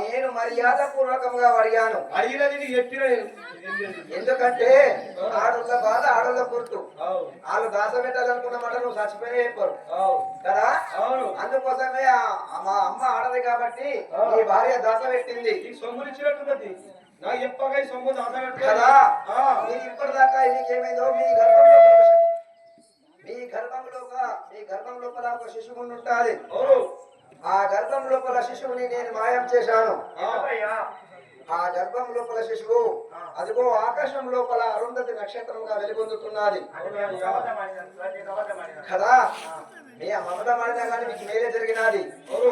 నేను మర్యాద పూర్వకంగా అడిగాను. ఎందుకంటే ఆడోళ్ళ బాధ ఆడోళ్ళ గుర్తు. వాళ్ళు దాస పెట్టాలనుకున్న మాట నువ్వు చచ్చిపోయినా చెప్పరు కదా. అందుకోసమే మా అమ్మ ఆడది కాబట్టి ఈ భార్య దాస పెట్టింది. సొమ్మునిచ్చినట్టున్నది నాకు చెప్పగా సొమ్ము దాస కదా. మీరు ఇప్పటిదాకా నీకేమైందో మీ గర్భం లోపల ఒక శిశువు ఉంటుంది. ఆ గర్భం లోపల శిశువుని నేను మాయం చేశాను. ఆ గర్భం లోపల శిశువు అదిగో ఆకాశం లోపల అరుంధతి నక్షత్రంగా వెలుగొందుతున్నది కదా. మీ అబద్ధమాడినా కానీ మీకు మేలే జరిగినది.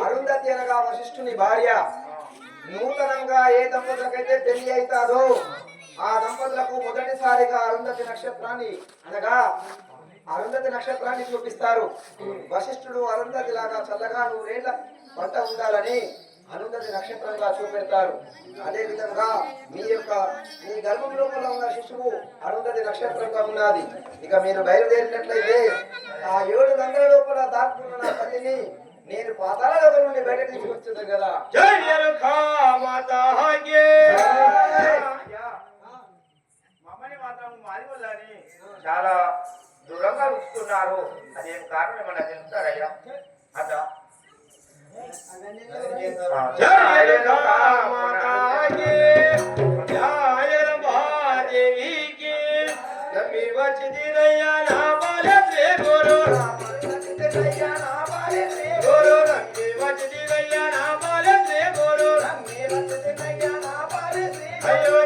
అరుంధతి అనగా వశిష్ఠుని భార్య. నూతనంగా ఏ దంపతులకైతే పెళ్లి అవుతాదో ఆ దంపతులకు మొదటిసారిగా అరుంధతి నక్షత్రాన్ని అనగా అరుంధతి నక్షత్రాన్ని చూపిస్తారు. వశిష్ఠుడు అరుంధతి లాగా చల్లగా 100 ఏళ్ల పంట ఉండాలని అరుంధతి నక్షత్రంగా చూపెడతారు. అదే విధంగా మీ గర్భం లోపల ఉన్న శిశువు అరుంధతి నక్షత్రంగా ఉన్నది. ఇక మీరు బయలుదేరినట్లయితే ఆ 7 గంటల లోపల దాక్కున్న నా తల్లిని నేను పాతాళ లోకం నుండి బయట తీసుకొచ్చింది కదా. మమ్మల్ని మాత్రం మారిపోలని చాలా దూరంగా ఉంచుతున్నారు. అదేం కారణం ఏమన్నా తెలుస్తారయ్యా? అదా అయ్యో